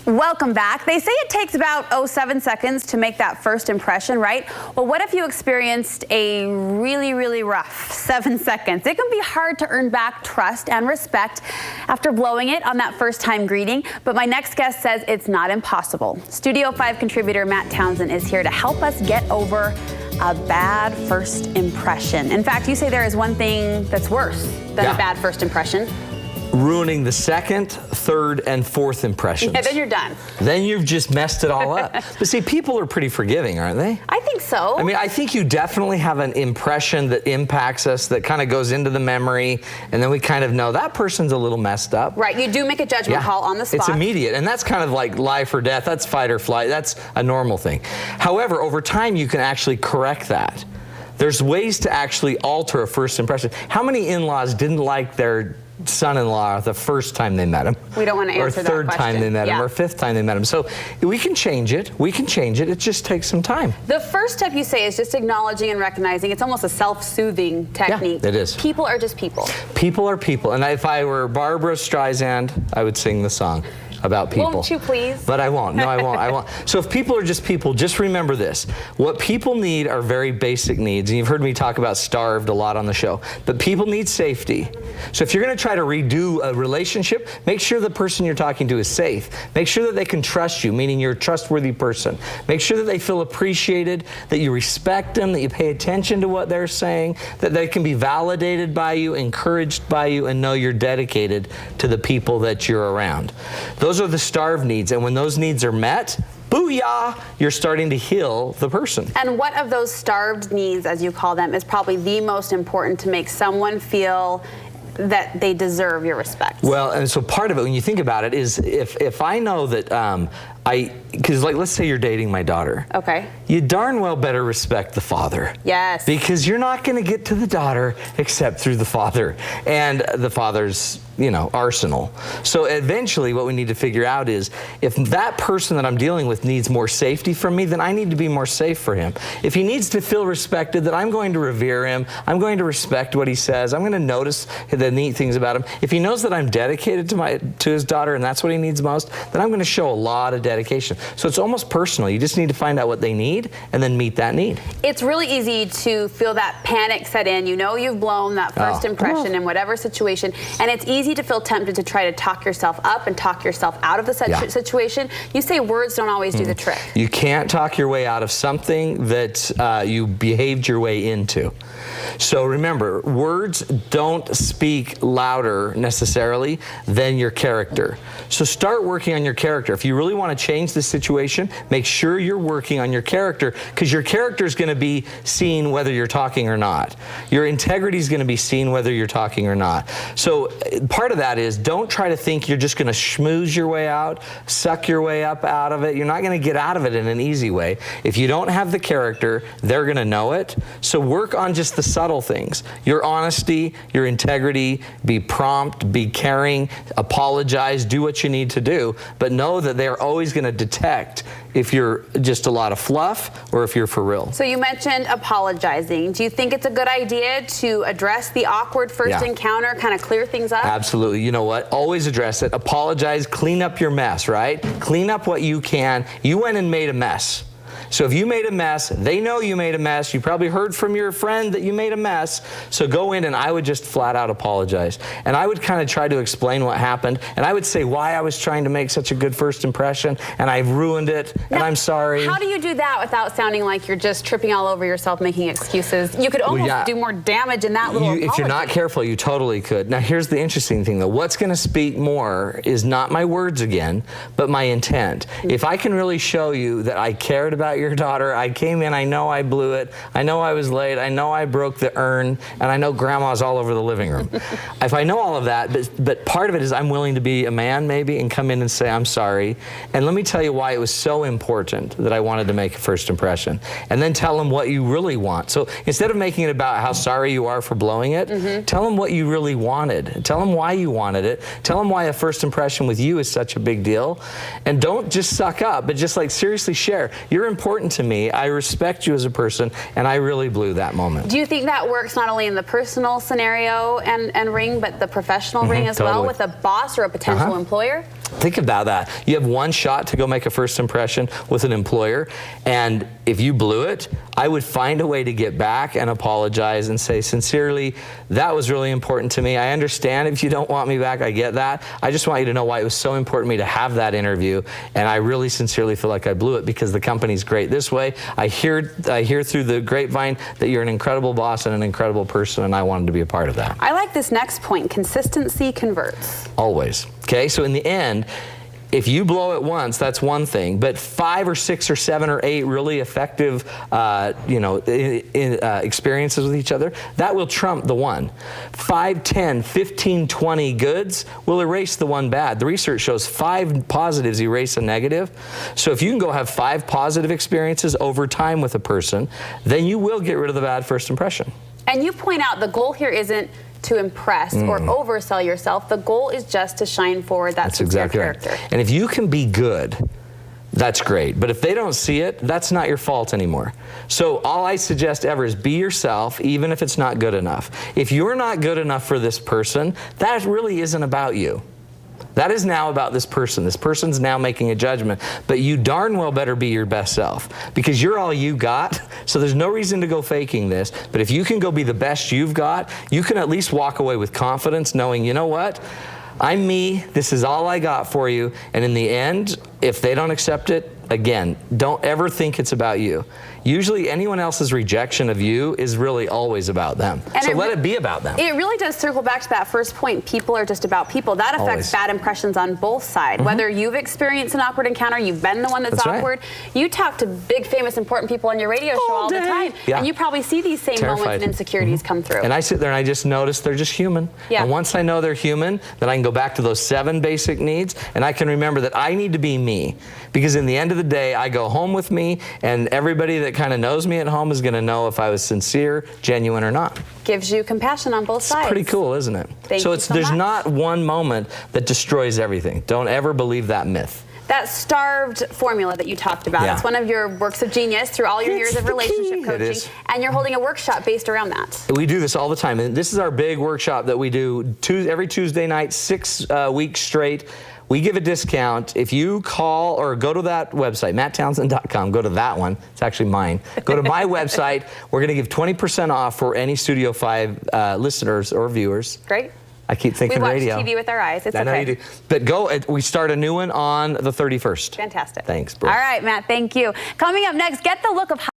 Welcome back. They say it takes about 7 seconds to make that first impression, right? Well, what if you experienced a really rough 7 seconds? It can be hard to earn back trust and respect after blowing it on that first time greeting, but my next guest says it's not impossible. Studio 5 contributor Matt Townsend is here to help us get over a bad first impression. In fact, you say there is one thing that's worse than a bad first impression. Ruining the second, third, and fourth impressions. Yeah, then you're done. Then you've just messed it all up. But see, people are pretty forgiving, aren't they? I think so. I mean, I think you definitely have an impression that impacts us, that kind of goes into the memory, and then we kind of know that person's a little messed up. Right, you do make a judgment call on the spot. It's immediate, and that's kind of like life or death. That's fight or flight. That's a normal thing. However, over time, you can actually correct that. There's ways to actually alter a first impression. How many in-laws didn't like their son-in-law the first time they met him? We don't want to answer that question. Or third time they met him, or fifth time they met him. So we can change it. We can change it. It just takes some time. The first step you say is just acknowledging and recognizing. It's almost a self-soothing technique. Yeah, it is. People are just people. People are people. And if I were Barbara Streisand, I would sing the song about people. Won't you please? But I won't. No, I won't. I won't. So if people are just people, just remember this. What people need are very basic needs. And you've heard me talk about starved a lot on the show. But people need safety. So if you're going to try to redo a relationship, make sure the person you're talking to is safe. Make sure that they can trust you, meaning you're a trustworthy person. Make sure that they feel appreciated, that you respect them, that you pay attention to what they're saying, that they can be validated by you, encouraged by you, and know you're dedicated to the people that you're around. Those are the starved needs, and when those needs are met, booyah, you're starting to heal the person. And what of those starved needs, as you call them, is probably the most important to make someone feel that they deserve your respect? Well, and so part of it, when you think about it, is if I know that because like, let's say you're dating my daughter. Okay. You darn well better respect the father. Yes. Because you're not going to get to the daughter except through the father and the father's, arsenal. So eventually what we need to figure out is if that person that I'm dealing with needs more safety from me, then I need to be more safe for him. If he needs to feel respected, then I'm going to revere him. I'm going to respect what he says. I'm going to notice the neat things about him. If he knows that I'm dedicated to his daughter and that's what he needs most, then I'm going to show a lot of dedication. So it's almost personal. You just need to find out what they need and then meet that need. It's really easy to feel that panic set in. You know you've blown that first impression in whatever situation, and it's easy to feel tempted to try to talk yourself up and talk yourself out of the situation. You say words don't always do the trick. You can't talk your way out of something that you behaved your way into. So remember, words don't speak louder necessarily than your character. So start working on your character. If you really want to change the situation, make sure you're working on your character, because your character is going to be seen whether you're talking or not. Your integrity is going to be seen whether you're talking or not. So part of that is don't try to think you're just going to schmooze your way out, suck your way up out of it. You're not going to get out of it in an easy way. If you don't have the character, they're going to know it. So work on just the subtle things. Your honesty, your integrity, be prompt, be caring, apologize, do what you need to do, but know that they're always going to detect if you're just a lot of fluff or if you're for real. So you mentioned apologizing. Do you think it's a good idea to address the awkward first encounter, kind of clear things up? Absolutely. You know what? Always address it. Apologize. Clean up your mess, right? Clean up what you can. You went and made a mess. So if you made a mess, they know you made a mess. You probably heard from your friend that you made a mess. So go in and I would just flat out apologize. And I would kind of try to explain what happened. And I would say why I was trying to make such a good first impression. And I've ruined it. And I'm sorry. How do you do that without sounding like you're just tripping all over yourself, making excuses? You could almost do more damage in that little apology. If you're not careful, you totally could. Now, here's the interesting thing, though. What's going to speak more is not my words again, but my intent. If I can really show you that I cared about your daughter, I came in, I know I blew it, I know I was late, I know I broke the urn, and I know grandma's all over the living room. If I know all of that, but part of it is I'm willing to be a man maybe and come in and say I'm sorry. And let me tell you why it was so important that I wanted to make a first impression. And then tell them what you really want. So instead of making it about how sorry you are for blowing it, tell them what you really wanted. Tell them why you wanted it. Tell them why a first impression with you is such a big deal. And don't just suck up, but just like seriously share. You're important to me. I respect you as a person, and I really blew that moment. Do you think that works not only in the personal scenario and ring, but the professional ring as well with a boss or a potential employer? Think about that. You have one shot to go make a first impression with an employer, and if you blew it, I would find a way to get back and apologize and say, sincerely, that was really important to me. I understand if you don't want me back, I get that. I just want you to know why it was so important to me to have that interview, and I really sincerely feel like I blew it because the company's great this way. I hear through the grapevine that you're an incredible boss and an incredible person, and I wanted to be a part of that. I like this next point. Consistency converts. Always. Okay, so in the end, if you blow it once, that's one thing, but 5 or 6 or 7 or 8 really effective, experiences with each other, that will trump the one. 5, 10, 15, 20 goods will erase the one bad. The research shows 5 positives erase a negative. So if you can go have 5 positive experiences over time with a person, then you will get rid of the bad first impression. And you point out the goal here isn't to impress or oversell yourself. The goal is just to shine forward that sincere character. Right. And if you can be good, that's great. But if they don't see it, that's not your fault anymore. So all I suggest ever is be yourself, even if it's not good enough. If you're not good enough for this person, that really isn't about you. That is now about this person. This person's now making a judgment, but you darn well better be your best self because you're all you got, so there's no reason to go faking this. But if you can go be the best you've got, you can at least walk away with confidence knowing, you know what? I'm me, this is all I got for you, and in the end, if they don't accept it, again, don't ever think it's about you. Usually anyone else's rejection of you is really always about them. And so let it be about them. It really does circle back to that first point. People are just about people. That affects bad impressions on both sides. Whether you've experienced an awkward encounter, you've been the one that's awkward. Right. You talk to big, famous, important people on your radio show all the time. Yeah. And you probably see these same moments and insecurities come through. And I sit there and I just notice they're just human. Yeah. And once I know they're human, then I can go back to those 7 basic needs and I can remember that I need to be me. Because in the end of the day, I go home with me and everybody that kind of knows me at home is going to know if I was sincere, genuine, or not. Gives you compassion on both sides. It's pretty cool, isn't it? Thank you so there's much. not one moment that destroys everything. Don't ever believe that myth. That starved formula that you talked about, it's one of your works of genius through all your years of relationship coaching, and you're holding a workshop based around that. We do this all the time, and this is our big workshop that we do every Tuesday night, 6 weeks straight. We give a discount if you call or go to that website, matttownsend.com. Go to that one. It's actually mine. Go to my website. We're going to give 20% off for any Studio 5 listeners or viewers. Great. I keep thinking radio. We watch TV with our eyes. It's I know okay. you do. But go. We start a new one on the 31st. Fantastic. Thanks, Brooke. All right, Matt. Thank you. Coming up next, get the look of